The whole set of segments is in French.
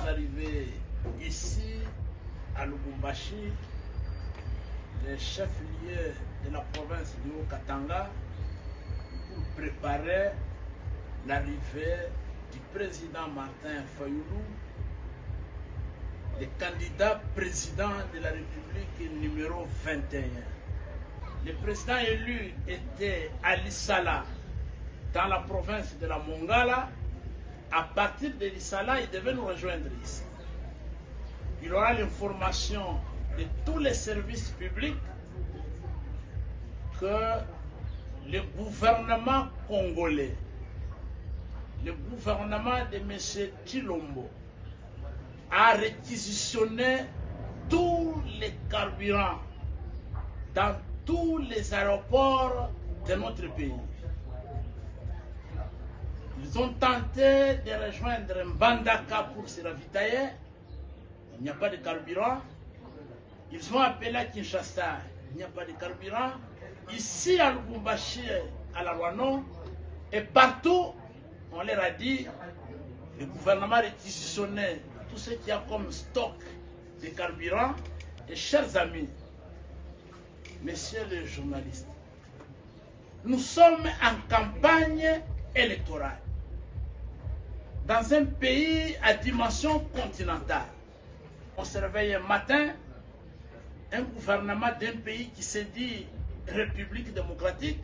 arrivés ici à Lubumbashi, les chefs-lieux de la province du Haut-Katanga, pour préparer l'arrivée du président Martin Fayulu, le candidat président de la République numéro 21. Le président élu était Ali Salah dans la province de la Mongala. À partir de Lissala, il devait nous rejoindre ici. Il aura l'information de tous les services publics que le gouvernement congolais, le gouvernement de M. Chilombo, a réquisitionné tous les carburants dans tous les aéroports de notre pays. Ils ont tenté de rejoindre Mbandaka pour se ravitailler. Il n'y a pas de carburant. Ils ont appelé à Kinshasa. Il n'y a pas de carburant. Ici à Lubumbashi, à la Rwanda, et partout, on leur a dit, le gouvernement réquisitionnait tout ce qu'il y a comme stock de carburant. Et chers amis, messieurs les journalistes, nous sommes en campagne électorale dans un pays à dimension continentale. On se réveille un matin, un gouvernement d'un pays qui se dit République démocratique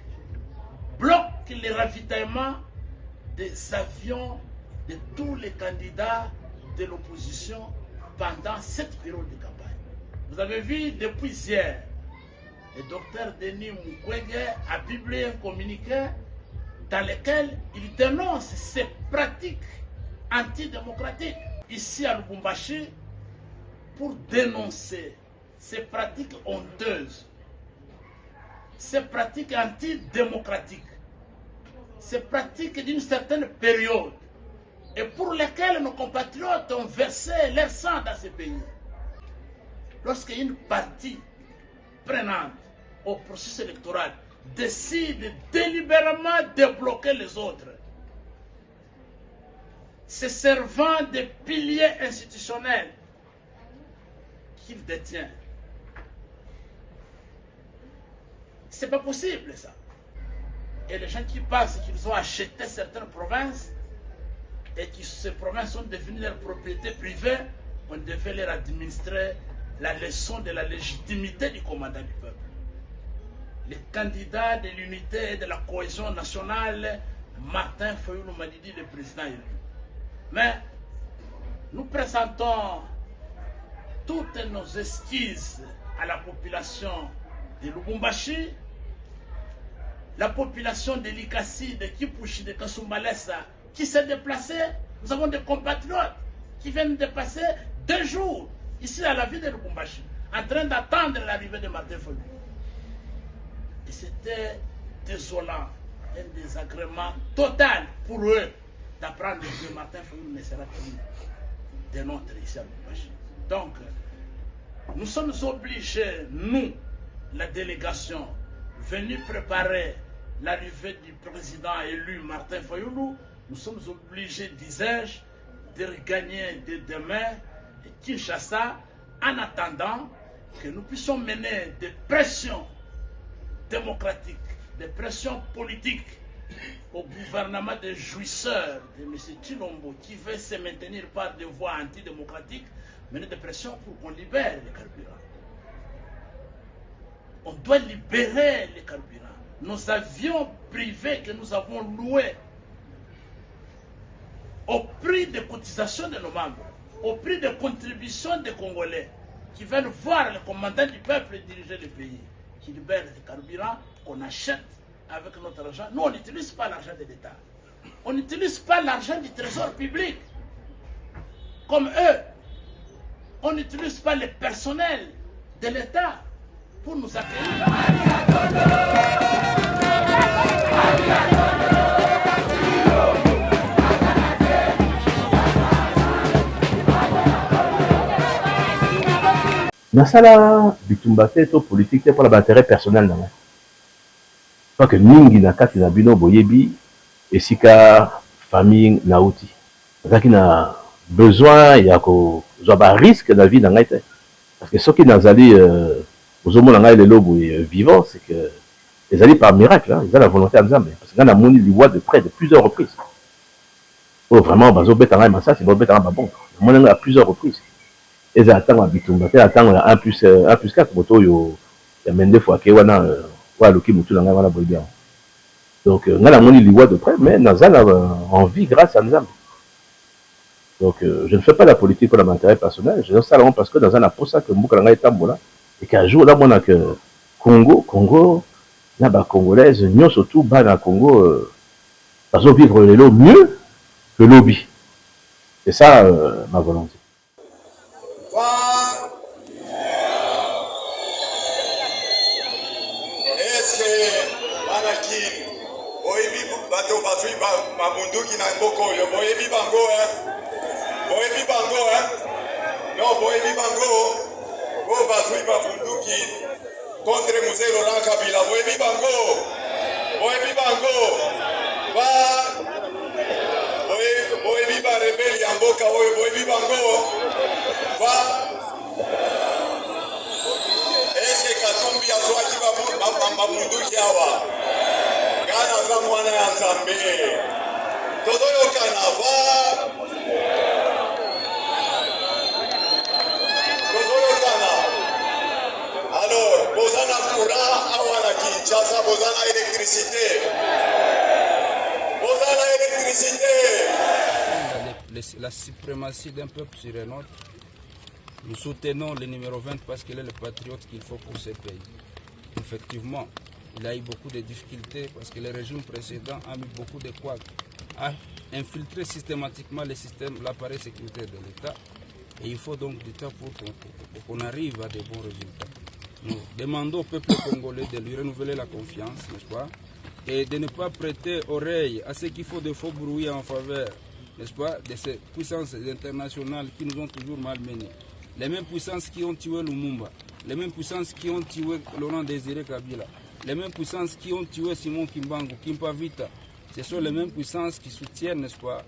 bloque le ravitaillement des avions de tous les candidats de l'opposition pendant cette période de campagne. Vous avez vu depuis hier, le docteur Denis Mukwege a publié un communiqué dans lequel il dénonce ces pratiques antidémocratiques ici à Lubumbashi pour dénoncer ces pratiques honteuses, ces pratiques antidémocratiques, ces pratiques d'une certaine période et pour lesquelles nos compatriotes ont versé leur sang dans ces pays. Lorsqu'une partie prenante au processus électoral décide délibérément de bloquer les autres, se servant des piliers institutionnels qu'il détient. C'est pas possible ça. Et les gens qui pensent qu'ils ont acheté certaines provinces et que ces provinces sont devenues leur propriété privée, on devait leur administrer la leçon de la légitimité du commandant du peuple. Le candidat de l'unité et de la cohésion nationale, Martin Fayulu Madidi, le président élu. Mais nous présentons toutes nos esquisses à la population de Lubumbashi, la population de Likasi, de Kipushi, de Kasumbalesa, qui s'est déplacée. Nous avons des compatriotes qui viennent de passer 2 jours ici à la ville de Lubumbashi, en train d'attendre l'arrivée de Martin Fayulu. Et c'était désolant, un désagrément total pour eux d'apprendre que Martin Fayulu ne sera plus de notre ici à Lubumbashi. Donc, nous sommes obligés, nous, la délégation, venue préparer l'arrivée du président élu Martin Fayulu, nous sommes obligés, disais-je, de regagner dès demain Kinshasa en attendant que nous puissions mener des pressions démocratiques, des pressions politiques au gouvernement des jouisseurs de M. Chilombo qui veut se maintenir par des voies antidémocratiques, mener des pressions pour qu'on libère les carburants. On doit libérer les carburants. Nos avions privés que nous avons loués au prix des cotisations de nos membres, au prix des contributions des Congolais qui veulent voir le commandant du peuple diriger le pays, qui libère les carburants qu'on achète avec notre argent. Nous, on n'utilise pas l'argent de l'État. On n'utilise pas l'argent du trésor public. Comme eux, on n'utilise pas le personnel de l'État pour nous accueillir. Nasala bitumba te to politique te pour la intérêt personnel na nga. Parce que mingi na kati na bino boyebi esika famille nauti azaki na besoin ya kozwa ba risque na vie na ngai te parce que soki nazali ozomona ngai lelo boye vivant c'est que ezali par miracle hein, eza la volonté ya Nzambe parce que ngai namoni liwa de près de plusieurs reprises oyo vraiment bazobeta ngai masasi bazobeta ngai babongo namoni ngai à plusieurs reprises ezala ntango ya bitumba te na ntango ya 1+4 moto oyo ya Mendefu ake wana oyo aluki motu na ngai wana boyebi yango donc ngai namoni liwa de près mais naza na envie grâce à Nzambe. Donc, je ne fais pas la politique pour l'intérêt personnel, je fais ça parce que dans un approche que Mboukala est tambola, et qu'un jour, là, on a que Congo, là, bas congolaise, nous surtout, bas dans Congo, parce qu'on vivre les lots mieux que lobby. C'est ça ma volonté. Boyebi bango, hein? Non, boyebi bango. Go bazui ba bunduki contre Mzee Laurent Kabila. Boyebi bango. Boyebi bango. Ba boyebi ba rebeli ya mboka oyo boyebi bango. Ba Eske Katumbi azwaki ba bunduki awa. Ngana za mwana ya Nzambe. Todoyo kana ba Bozana courant, awana Kinshasa, bozana électricité. Bozana électricité. La suprématie d'un peuple sur un autre, nous soutenons le numéro 20 parce qu'il est le patriote qu'il faut pour ce pays. Effectivement, il a eu beaucoup de difficultés parce que le régime précédent a mis beaucoup de couacs, a infiltré systématiquement l'appareil sécuritaire de l'État. Et il faut donc du temps pour qu'on arrive à de bons résultats. Nous demandons au peuple congolais de lui renouveler la confiance, n'est-ce pas, et de ne pas prêter oreille à ce qu'il faut de faux bruits en faveur, n'est-ce pas, de ces puissances internationales qui nous ont toujours malmenés. Les mêmes puissances qui ont tué Lumumba, les mêmes puissances qui ont tué Laurent Désiré Kabila, les mêmes puissances qui ont tué Simon Kimbangu, Kimpavita, ce sont les mêmes puissances qui soutiennent, n'est-ce pas,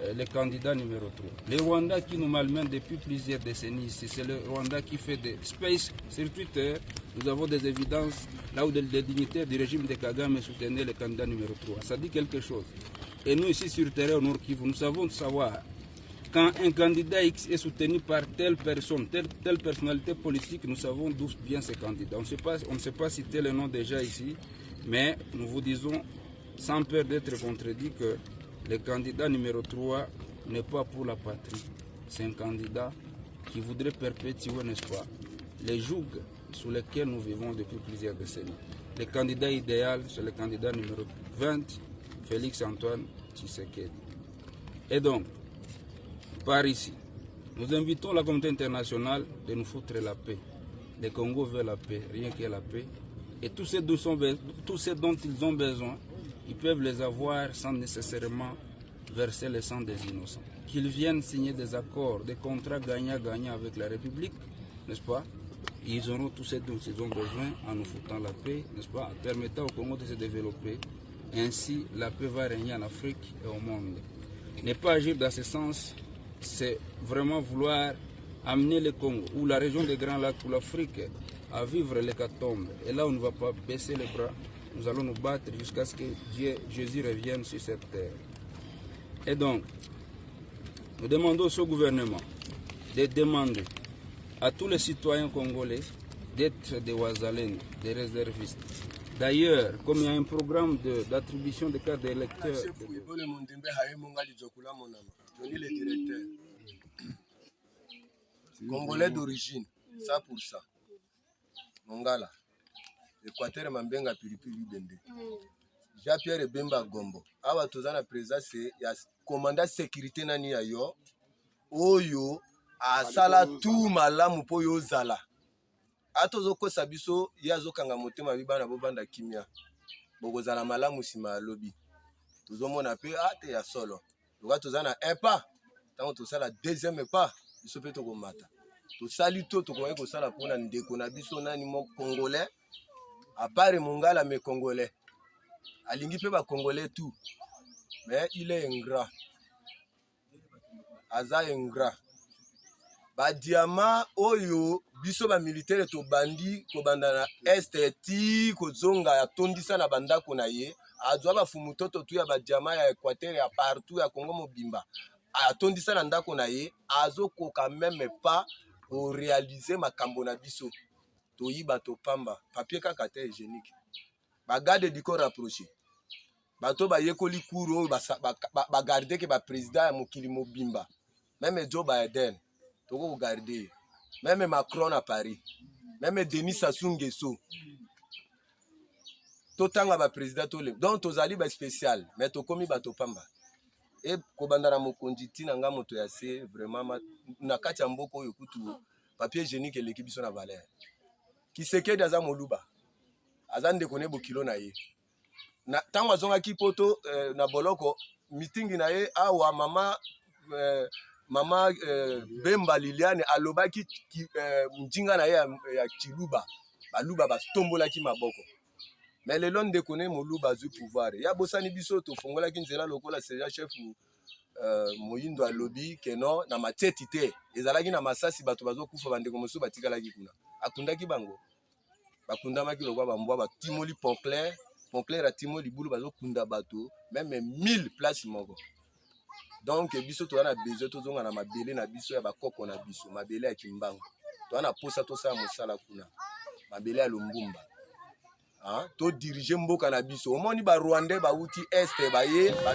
le candidat numéro 3. Le Rwanda qui nous malmène depuis plusieurs décennies, c'est le Rwanda qui fait des space sur Twitter. Nous avons des évidences là où des dignitaires du régime de Kagame soutenaient le candidat numéro 3. Ça dit quelque chose. Et nous ici sur le terrain au Nord Kivu, nous savons savoir quand un candidat X est soutenu par telle personne, telle personnalité politique, nous savons d'où vient ce candidat. On ne sait pas citer le nom déjà ici, mais nous vous disons sans peur d'être contredit que le candidat numéro 3 n'est pas pour la patrie. C'est un candidat qui voudrait perpétuer, n'est-ce pas, les jougs sous lesquels nous vivons depuis plusieurs décennies. Le candidat idéal, c'est le candidat numéro 20, Félix Antoine Tshisekedi. Et donc, par ici, nous invitons la communauté internationale de nous foutre la paix. Le Congo veut la paix, rien que la paix. Et tout ce dont ils ont besoin, ils peuvent les avoir sans nécessairement verser le sang des innocents. Qu'ils viennent signer des accords, des contrats gagnant-gagnant avec la République, n'est-ce pas? Ils auront tout ce dont ils ont besoin en nous foutant la paix, n'est-ce pas? En permettant au Congo de se développer. Ainsi, la paix va régner en Afrique et au monde. Ne pas agir dans ce sens, c'est vraiment vouloir amener le Congo ou la région des Grands Lacs ou l'Afrique à vivre l'hécatombe. Et là, on ne va pas baisser les bras. Nous allons nous battre jusqu'à ce que Jésus revienne sur cette terre. Et donc, nous demandons au gouvernement de demander à tous les citoyens congolais d'être des Ouazalènes, des réservistes. D'ailleurs, comme il y a un programme d'attribution de cartes d'électeurs... Congolais d'origine, ça pour ça. Mongala. Équateur Mambenga Pilipili Bende. Jean-Pierre Bemba Gombo. Awa tozana présence ya commandant sécurité nani ya yo. Oyo asala tout malamu po yo zala. Atozo ko sabiso yazo kanga motema bibana bobanda kimia. Boko zala malamu sima lobby. Tozomona pe ate ya solo. Doka tozana un pas. Tant to sala deuxième pas, biso pe to komata. To sali to koye ko sala pona ndeko na biso nani mo congolais. À part Mongala mais congolais. Alingi pe ba congolais tout. mais il est ingrat. Aza ingrat. Ba diamant oyo biso ba militaire to bandi ko bandana este ti ko zonga ya tondisa na bandako na ye azwa ba fumutoto tu ya ba diamant ya Équateur ya partout ya Congo mobimba a tondisa na ndako na ye azoko quand même pas au réaliser makambo na biso to yiba to pamba papier kaka te hygiénique ba garde du corps rapproché bato ba yekoli kuro ba garder que ba président ya mokili mobimba même Joe Biden Togo garder même Macron à Paris même Denis Sassou Nguesso totanga ba président tole donc tozali ba spécial mais to komi bato pamba et ko bandana mokonzi tina nga moto ya se vraiment na kati ya mboko oyo kutu papier hygiénique l'équipe biso na valeur Kisekedi aza moluba aza ndeko ne bokilo na ye na tango azonga kipoto na boloko meeting na ye awa mama Bemba Liliane alobaki mjinga na ye ya Chiluba baluba bastombolaki maboko mais le long de connaître moluba zu pouvoir ya bosani biso to fongola ki nzela lokola seja chef Moyindo alobi que non na mateti te ezalaki na masasi bato bazokufa bandeko mosu batikalaki kuna akundaki bango bakundamaki lokwa bambwa batimoli Ponclair a timoli bulu bazokunda bato même 1000 places moko. Donc biso to na besoin to zonga na mabele na biso ya bakoko na biso mabele ya kimbango to na posa to sa mosala kuna mabele ya Lumbumba to diriger mboka na biso omoni ba Rwandais ba uti este ba ye ba